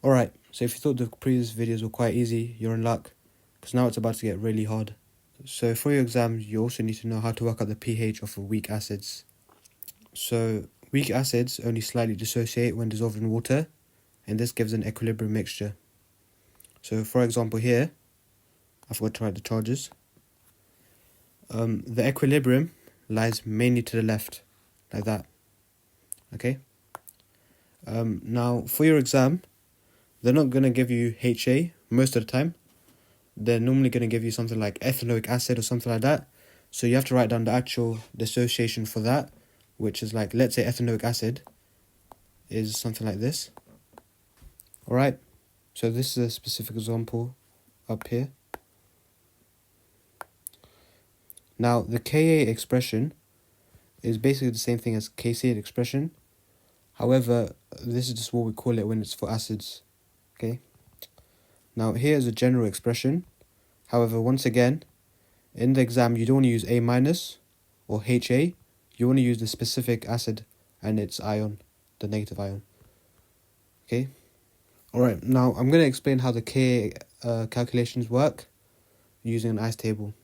Alright, so if you thought the previous videos were quite easy, you're in luck, because now it's about to get really hard. So for your exams, you also need to know how to work out the pH of weak acids. So weak acids only slightly dissociate when dissolved in water, and this gives an equilibrium mixture. So for example here, I forgot to write the charges. The equilibrium lies mainly to the left, like that. Okay. Now for your exam, they're not going to give you HA most of the time. They're normally going to give you something like ethanoic acid or something like that. So you have to write down the actual dissociation for that, which is like, let's say ethanoic acid is something like this. Alright, so this is a specific example up here. Now, the Ka expression is basically the same thing as Kc expression. However, this is just what we call it when it's for acids. Okay. Now, here is a general expression. However, once again, in the exam, you don't want to use A minus or HA. You want to use the specific acid and its ion, the negative ion. Okay. Alright, now I'm going to explain how the Ka calculations work using an ice table.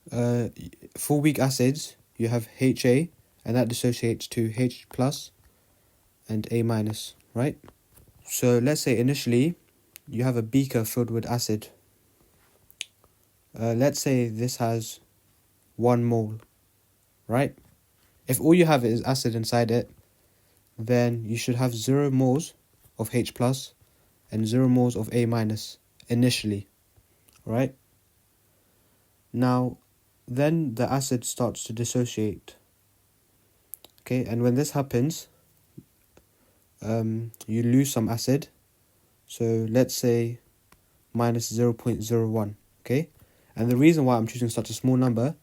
For weak acids, you have HA, and that dissociates to H plus and A minus, right? So let's say initially you have a beaker filled with acid. Let's say this has 1 mole, right? If all you have is acid inside it, then you should have 0 moles of H plus and 0 moles of A minus initially, right? Now, then the acid starts to dissociate. Okay, and when this happens, you lose some acid. So let's say minus 0.01, okay? And the reason why I'm choosing such a small number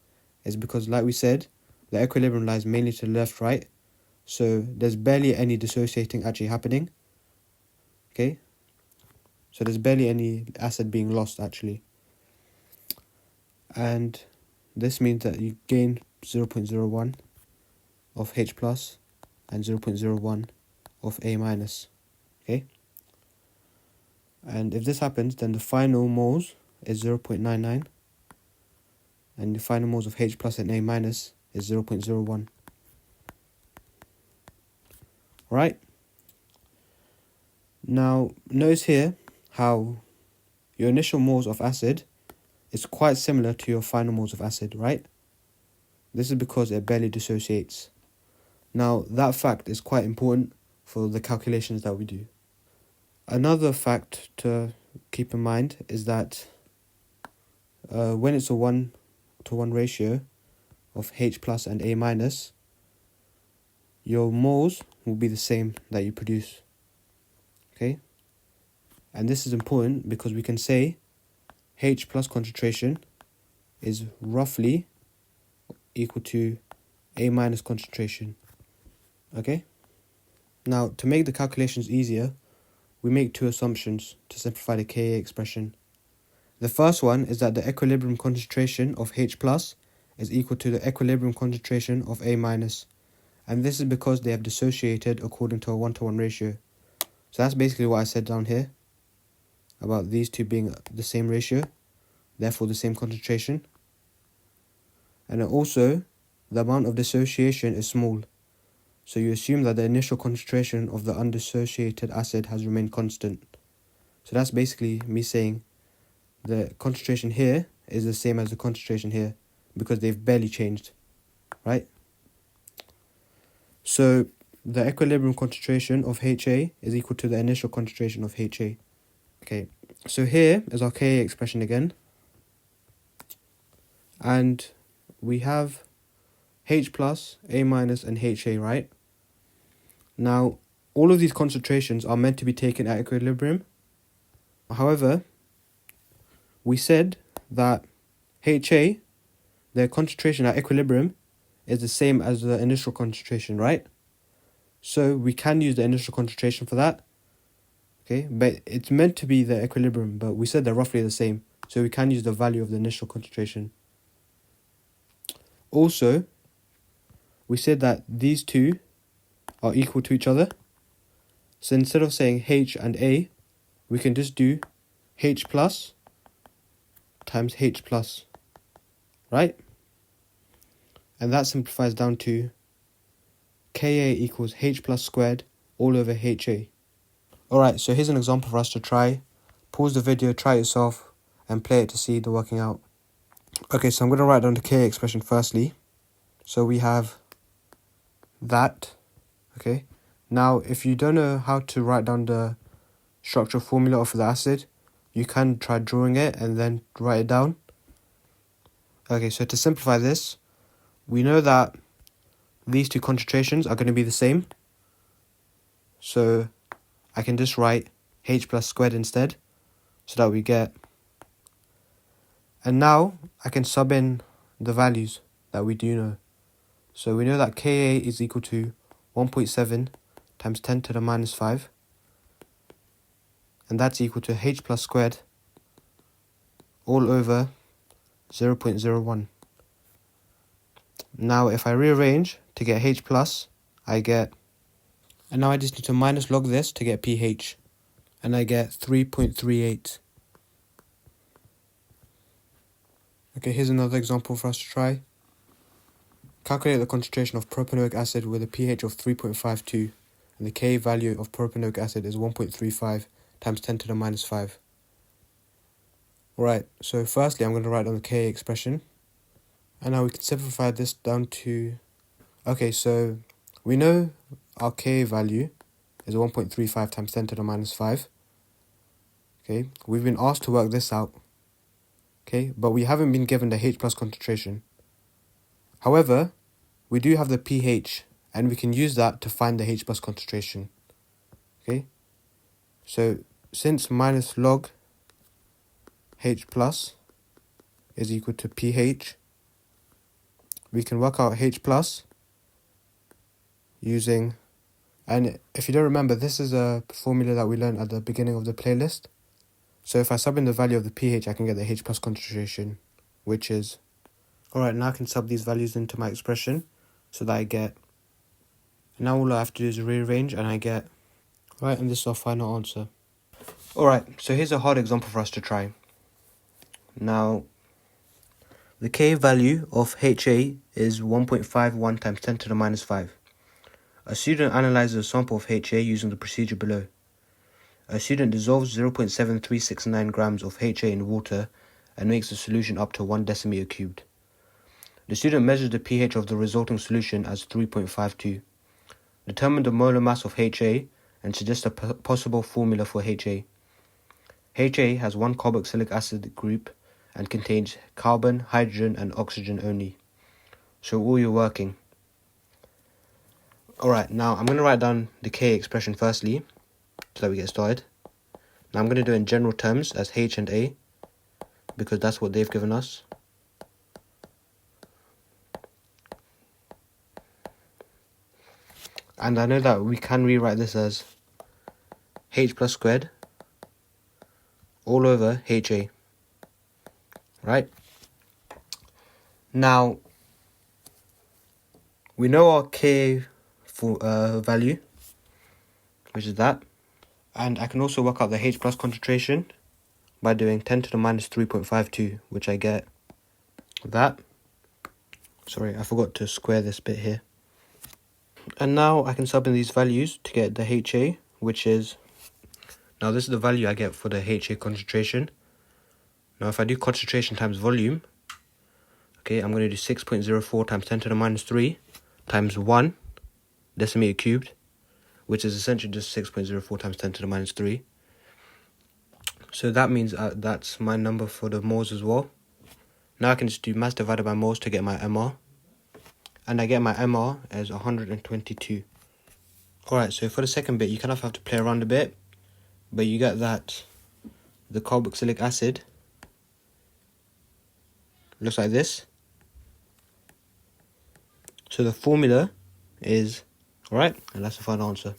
is because, like we said, the equilibrium lies mainly to the left, right? So there's barely any dissociating actually happening, okay? So there's barely any acid being lost actually. And this means that you gain 0.01 of H plus and 0.01 of A minus, okay? And if this happens, then the final moles is 0.99 and the final moles of H plus and A minus is 0.01. Right? Now, notice here how your initial moles of acid is quite similar to your final moles of acid, right? This is because it barely dissociates. Now, that fact is quite important for the calculations that we do. Another fact to keep in mind is that when it's a 1-to-1 ratio of H plus and A minus, your moles will be the same that you produce. Okay? And this is important because we can say H plus concentration is roughly equal to A minus concentration. Okay? Now, to make the calculations easier, we make 2 assumptions to simplify the Ka expression. The first one is that the equilibrium concentration of H plus is equal to the equilibrium concentration of A minus. And this is because they have dissociated according to a 1-to-1 ratio. So that's basically what I said down here about these two being the same ratio, therefore the same concentration. And also, the amount of dissociation is small. So you assume that the initial concentration of the undissociated acid has remained constant. So that's basically me saying the concentration here is the same as the concentration here because they've barely changed, right? So the equilibrium concentration of HA is equal to the initial concentration of HA. Okay, so here is our Ka expression again. And we have H plus, A minus, and HA, right? Now, all of these concentrations are meant to be taken at equilibrium. However, we said that HA, the concentration at equilibrium, is the same as the initial concentration, right? So we can use the initial concentration for that. Okay, but it's meant to be the equilibrium, but we said they're roughly the same. So we can use the value of the initial concentration. Also, we said that these two are equal to each other. So instead of saying H and A, we can just do H plus times H plus, right? And that simplifies down to Ka equals H plus squared all over HA. Alright, so here's an example for us to try. Pause the video, try it yourself, and play it to see the working out. Okay, so I'm going to write down the Ka expression firstly. So we have that, okay? Now, if you don't know how to write down the structural formula of the acid, you can try drawing it and then write it down. Okay, so to simplify this, we know that these two concentrations are going to be the same. So I can just write H plus squared instead, so that we get... And now I can sub in the values that we do know. So we know that Ka is equal to 1.7 times 10 to the minus 5. And that's equal to H plus squared all over 0.01. Now if I rearrange to get H plus, I get... And now I just need to minus log this to get pH. And I get 3.38. Okay, here's another example for us to try. Calculate the concentration of propanoic acid with a pH of 3.52. And the Ka value of propanoic acid is 1.35 times 10 to the minus 5. Alright, so firstly I'm going to write down the Ka expression. And now we can simplify this down to... Okay, so we know our Ka value is 1.35 times 10 to the minus 5. Okay, we've been asked to work this out. Okay, but we haven't been given the H plus concentration. However, we do have the pH, and we can use that to find the H plus concentration. Okay, so since minus log H plus is equal to pH, we can work out H plus using... And if you don't remember, this is a formula that we learned at the beginning of the playlist. So if I sub in the value of the pH, I can get the H plus concentration, which is... Alright, now I can sub these values into my expression so that I get... Now all I have to do is rearrange and I get... Right, and this is our final answer. Alright, so here's a hard example for us to try. Now, the Ka value of HA is 1.51 times 10 to the minus 5. A student analyzes a sample of HA using the procedure below. A student dissolves 0.7369 grams of HA in water and makes the solution up to 1 decimeter cubed. The student measures the pH of the resulting solution as 3.52. Determine the molar mass of HA and suggest a possible formula for HA. HA has one carboxylic acid group and contains carbon, hydrogen and oxygen only. So all you're working. Alright, now I'm going to write down the Ka expression firstly, so that we get started. Now I'm going to do it in general terms as H and A, because that's what they've given us. And I know that we can rewrite this as H plus squared all over HA. Right? Now, we know our Ka value, which is that. And I can also work out the H plus concentration by doing 10 to the minus 3.52, which I get that. Sorry, I forgot to square this bit here. And now I can sub in these values to get the HA, which is... Now this is the value I get for the HA concentration. Now if I do concentration times volume, okay, I'm going to do 6.04 times 10 to the minus 3 times 1 decimeter cubed, which is essentially just 6.04 times 10 to the minus 3. So that means that's my number for the moles as well. Now I can just do mass divided by moles to get my MR. And I get my MR as 122. Alright, so for the second bit, you kind of have to play around a bit. But you get that the carboxylic acid looks like this. So the formula is... Alright, and that's the final answer.